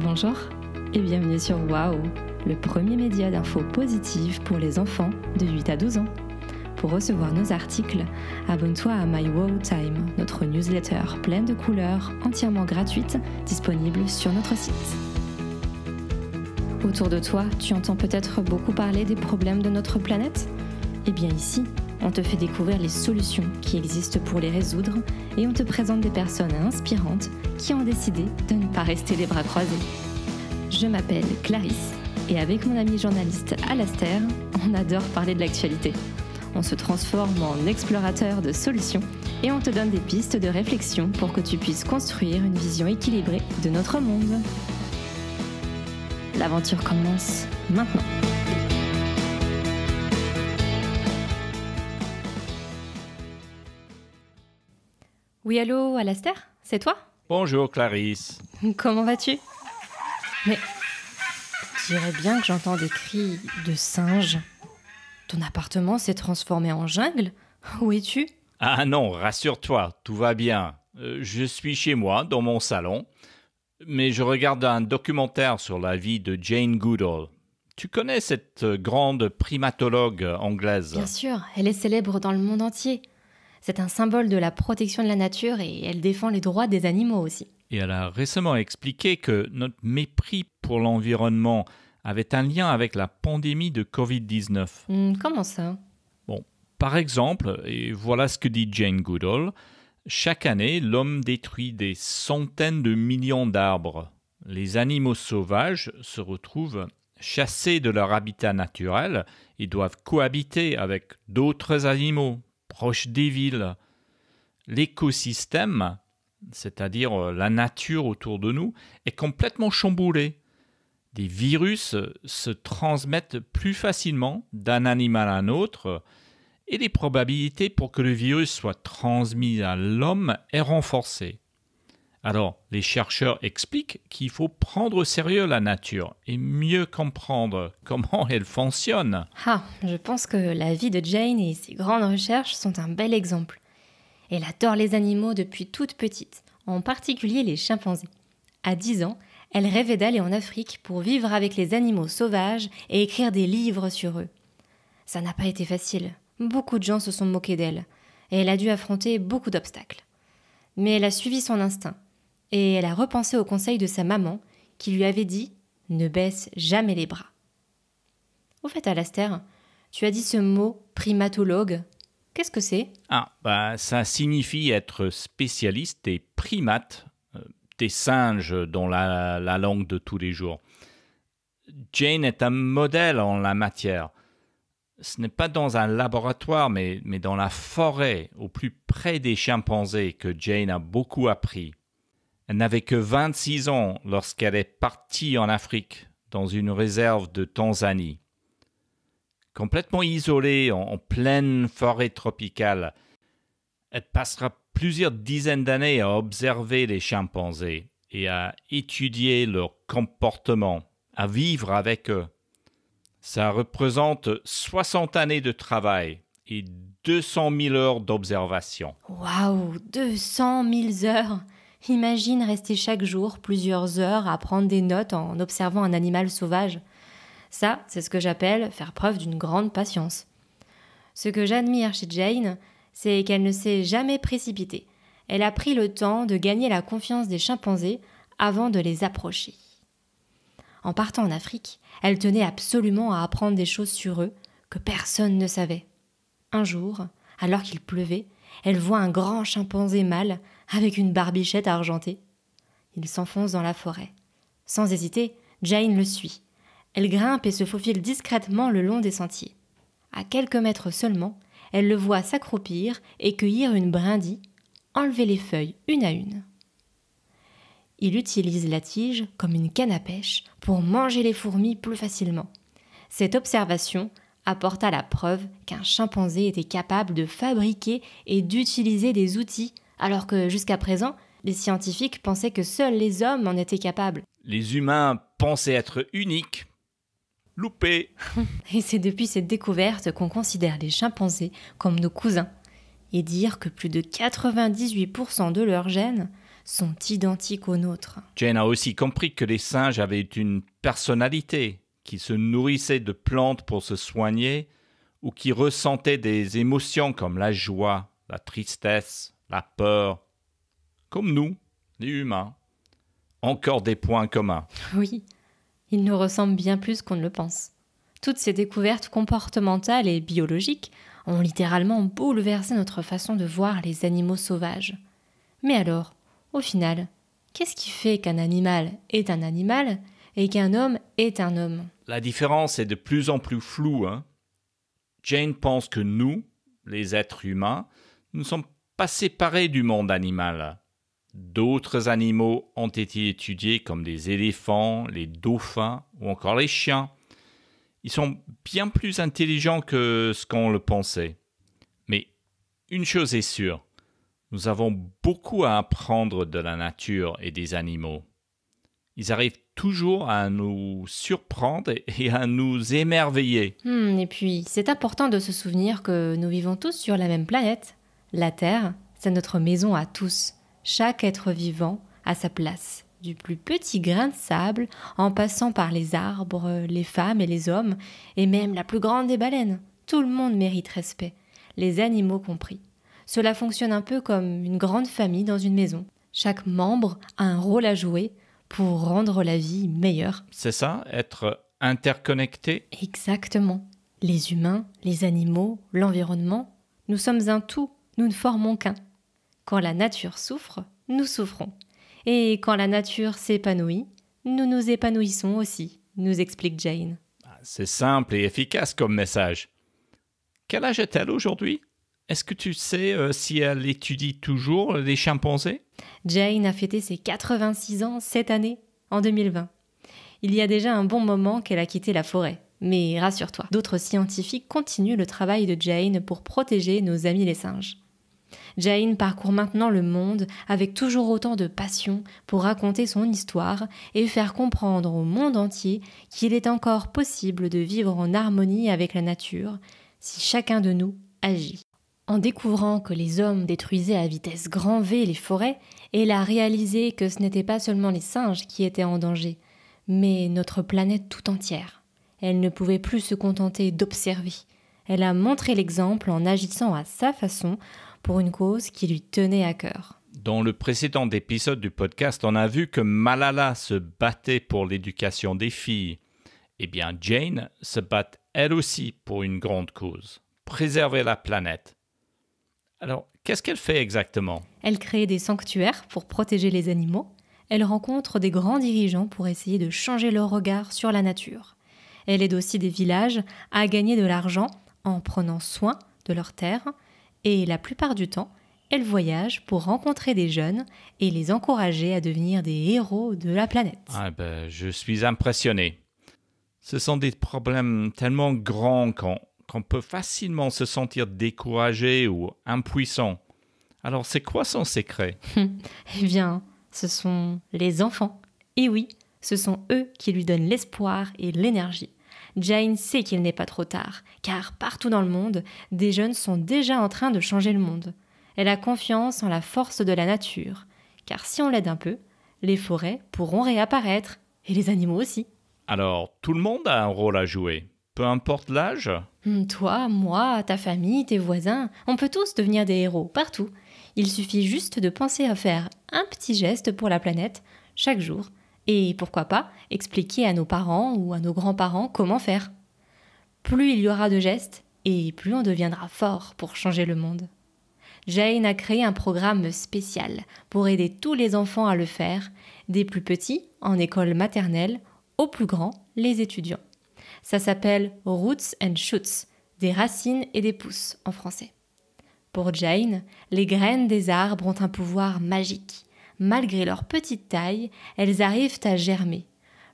Bonjour et bienvenue sur Waouh, le premier média d'infos positives pour les enfants de 8 à 12 ans. Pour recevoir nos articles, abonne-toi à My Wow Time, notre newsletter pleine de couleurs, entièrement gratuite, disponible sur notre site. Autour de toi, tu entends peut-être beaucoup parler des problèmes de notre planète ? Eh bien ici, on te fait découvrir les solutions qui existent pour les résoudre et on te présente des personnes inspirantes qui ont décidé de ne pas rester les bras croisés. Je m'appelle Clarisse et avec mon ami journaliste Alastair, on adore parler de l'actualité. On se transforme en explorateur de solutions et on te donne des pistes de réflexion pour que tu puisses construire une vision équilibrée de notre monde. L'aventure commence maintenant. Oui, allô, Alastair, c'est toi ? Bonjour Clarisse. Comment vas-tu ? Mais je dirais bien que j'entends des cris de singes. Ton appartement s'est transformé en jungle ? Où es-tu ? Ah non, rassure-toi, tout va bien. Je suis chez moi, dans mon salon, mais je regarde un documentaire sur la vie de Jane Goodall. Tu connais cette grande primatologue anglaise ? Bien sûr, elle est célèbre dans le monde entier. C'est un symbole de la protection de la nature et elle défend les droits des animaux aussi. Et elle a récemment expliqué que notre mépris pour l'environnement avait un lien avec la pandémie de Covid-19. Comment ça ? Bon, par exemple, et voilà ce que dit Jane Goodall, chaque année, l'homme détruit des centaines de millions d'arbres. Les animaux sauvages se retrouvent chassés de leur habitat naturel et doivent cohabiter avec d'autres animaux proches des villes. L'écosystème, c'est-à-dire la nature autour de nous, est complètement chamboulé. Des virus se transmettent plus facilement d'un animal à un autre et les probabilités pour que le virus soit transmis à l'homme est renforcée. Alors, les chercheurs expliquent qu'il faut prendre au sérieux la nature et mieux comprendre comment elle fonctionne. Je pense que la vie de Jane et ses grandes recherches sont un bel exemple. Elle adore les animaux depuis toute petite, en particulier les chimpanzés. À 10 ans, elle rêvait d'aller en Afrique pour vivre avec les animaux sauvages et écrire des livres sur eux. Ça n'a pas été facile. Beaucoup de gens se sont moqués d'elle et elle a dû affronter beaucoup d'obstacles. Mais elle a suivi son instinct et elle a repensé au conseil de sa maman qui lui avait dit « Ne baisse jamais les bras ». Au fait, Alastair, tu as dit ce mot « primatologue ». Qu'est-ce que c'est ? Ça signifie être spécialiste des primates, des singes dans la langue de tous les jours. Jane est un modèle en la matière. Ce n'est pas dans un laboratoire, mais dans la forêt, au plus près des chimpanzés, que Jane a beaucoup appris. Elle n'avait que 26 ans lorsqu'elle est partie en Afrique, dans une réserve de Tanzanie. Complètement isolée en pleine forêt tropicale, elle passera plusieurs dizaines d'années à observer les chimpanzés et à étudier leur comportement, à vivre avec eux. Ça représente 60 années de travail et 200 000 heures d'observation. Waouh, 200 000 heures ! Imagine rester chaque jour plusieurs heures à prendre des notes en observant un animal sauvage. Ça, c'est ce que j'appelle faire preuve d'une grande patience. Ce que j'admire chez Jane, c'est qu'elle ne s'est jamais précipitée. Elle a pris le temps de gagner la confiance des chimpanzés avant de les approcher. En partant en Afrique, elle tenait absolument à apprendre des choses sur eux que personne ne savait. Un jour, alors qu'il pleuvait, elle voit un grand chimpanzé mâle avec une barbichette argentée. Il s'enfonce dans la forêt. Sans hésiter, Jane le suit. Elle grimpe et se faufile discrètement le long des sentiers. À quelques mètres seulement, elle le voit s'accroupir et cueillir une brindille, enlever les feuilles une à une. Il utilise la tige comme une canne à pêche pour manger les fourmis plus facilement. Cette observation apporta la preuve qu'un chimpanzé était capable de fabriquer et d'utiliser des outils, alors que jusqu'à présent, les scientifiques pensaient que seuls les hommes en étaient capables. Les humains pensaient être uniques. Loupé. Et c'est depuis cette découverte qu'on considère les chimpanzés comme nos cousins. Et dire que plus de 98% de leurs gènes sont identiques aux nôtres. Jane a aussi compris que les singes avaient une personnalité, qui se nourrissaient de plantes pour se soigner ou qui ressentaient des émotions comme la joie, la tristesse, la peur, comme nous, les humains. Encore des points communs. Oui, ils nous ressemblent bien plus qu'on ne le pense. Toutes ces découvertes comportementales et biologiques ont littéralement bouleversé notre façon de voir les animaux sauvages. Mais alors, au final, qu'est-ce qui fait qu'un animal est un animal et qu'un homme est un homme? La différence est de plus en plus floue. Jane pense que nous, les êtres humains, ne sommes pas séparés du monde animal. D'autres animaux ont été étudiés comme les éléphants, les dauphins ou encore les chiens. Ils sont bien plus intelligents que ce qu'on le pensait. Mais une chose est sûre, nous avons beaucoup à apprendre de la nature et des animaux. Ils arrivent toujours à nous surprendre et à nous émerveiller. Et puis, c'est important de se souvenir que nous vivons tous sur la même planète. La Terre, c'est notre maison à tous. Chaque être vivant a sa place. Du plus petit grain de sable, en passant par les arbres, les femmes et les hommes, et même la plus grande des baleines. Tout le monde mérite respect, les animaux compris. Cela fonctionne un peu comme une grande famille dans une maison. Chaque membre a un rôle à jouer pour rendre la vie meilleure. C'est ça, être interconnecté? Exactement. Les humains, les animaux, l'environnement, nous sommes un tout, nous ne formons qu'un. Quand la nature souffre, nous souffrons. Et quand la nature s'épanouit, nous nous épanouissons aussi, nous explique Jane. C'est simple et efficace comme message. Quel âge a-t-elle aujourd'hui? Est-ce que tu sais si elle étudie toujours les chimpanzés? Jane a fêté ses 86 ans cette année, en 2020. Il y a déjà un bon moment qu'elle a quitté la forêt. Mais rassure-toi, d'autres scientifiques continuent le travail de Jane pour protéger nos amis les singes. Jane parcourt maintenant le monde avec toujours autant de passion pour raconter son histoire et faire comprendre au monde entier qu'il est encore possible de vivre en harmonie avec la nature si chacun de nous agit. En découvrant que les hommes détruisaient à vitesse grand V les forêts, elle a réalisé que ce n'étaient pas seulement les singes qui étaient en danger, mais notre planète tout entière. Elle ne pouvait plus se contenter d'observer. Elle a montré l'exemple en agissant à sa façon pour une cause qui lui tenait à cœur. Dans le précédent épisode du podcast, on a vu que Malala se battait pour l'éducation des filles. Eh bien, Jane se bat elle aussi pour une grande cause, préserver la planète. Alors, qu'est-ce qu'elle fait exactement? Elle crée des sanctuaires pour protéger les animaux. Elle rencontre des grands dirigeants pour essayer de changer leur regard sur la nature. Elle aide aussi des villages à gagner de l'argent en prenant soin de leurs terres. Et la plupart du temps, elle voyage pour rencontrer des jeunes et les encourager à devenir des héros de la planète. Je suis impressionné. Ce sont des problèmes tellement grands qu'on peut facilement se sentir découragé ou impuissant. Alors, c'est quoi son secret? Eh bien, ce sont les enfants. Et oui, ce sont eux qui lui donnent l'espoir et l'énergie. Jane sait qu'il n'est pas trop tard, car partout dans le monde, des jeunes sont déjà en train de changer le monde. Elle a confiance en la force de la nature, car si on l'aide un peu, les forêts pourront réapparaître, et les animaux aussi. Alors, tout le monde a un rôle à jouer, peu importe l'âge? Toi, moi, ta famille, tes voisins, on peut tous devenir des héros, partout. Il suffit juste de penser à faire un petit geste pour la planète, chaque jour. Et pourquoi pas expliquer à nos parents ou à nos grands-parents comment faire. Plus il y aura de gestes, et plus on deviendra fort pour changer le monde. Jane a créé un programme spécial pour aider tous les enfants à le faire, des plus petits en école maternelle aux plus grands, les étudiants. Ça s'appelle Roots and Shoots, des racines et des pousses en français. Pour Jane, les graines des arbres ont un pouvoir magique. Malgré leur petite taille, elles arrivent à germer.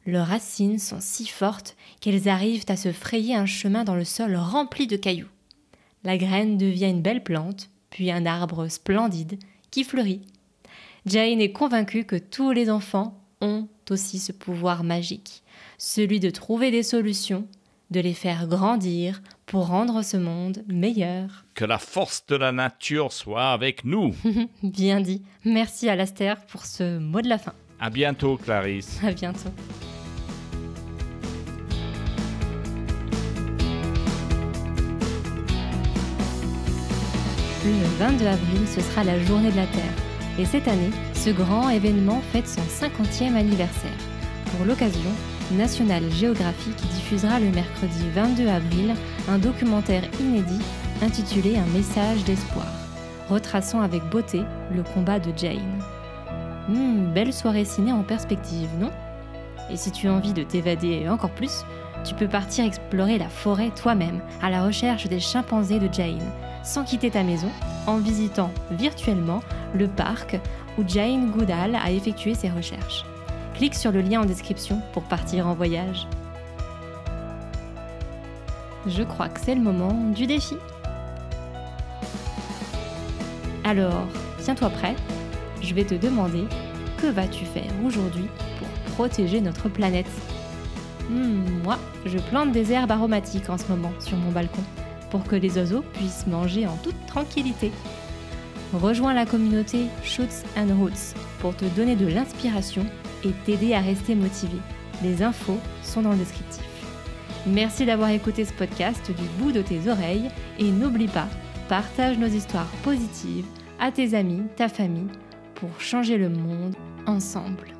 Leurs racines sont si fortes qu'elles arrivent à se frayer un chemin dans le sol rempli de cailloux. La graine devient une belle plante, puis un arbre splendide qui fleurit. Jane est convaincue que tous les enfants ont aussi ce pouvoir magique, celui de trouver des solutions, de les faire grandir pour rendre ce monde meilleur. Que la force de la nature soit avec nous. Bien dit. Merci Alastair pour ce mot de la fin. À bientôt, Clarisse. À bientôt. Le 22 avril, ce sera la Journée de la Terre. Et cette année, ce grand événement fête son 50e anniversaire. Pour l'occasion, National Geographic diffusera le mercredi 22 avril un documentaire inédit intitulé Un message d'espoir, retraçant avec beauté le combat de Jane. Belle soirée ciné en perspective, non ? Et si tu as envie de t'évader encore plus, tu peux partir explorer la forêt toi-même, à la recherche des chimpanzés de Jane, sans quitter ta maison, en visitant virtuellement le parc où Jane Goodall a effectué ses recherches. Clique sur le lien en description pour partir en voyage. Je crois que c'est le moment du défi. Alors, tiens-toi prêt, je vais te demander que vas-tu faire aujourd'hui pour protéger notre planète ? Moi, je plante des herbes aromatiques en ce moment sur mon balcon pour que les oiseaux puissent manger en toute tranquillité. Rejoins la communauté Shoots and Roots pour te donner de l'inspiration et t'aider à rester motivé. Les infos sont dans le descriptif. Merci d'avoir écouté ce podcast du bout de tes oreilles et n'oublie pas, partage nos histoires positives à tes amis, ta famille, pour changer le monde ensemble.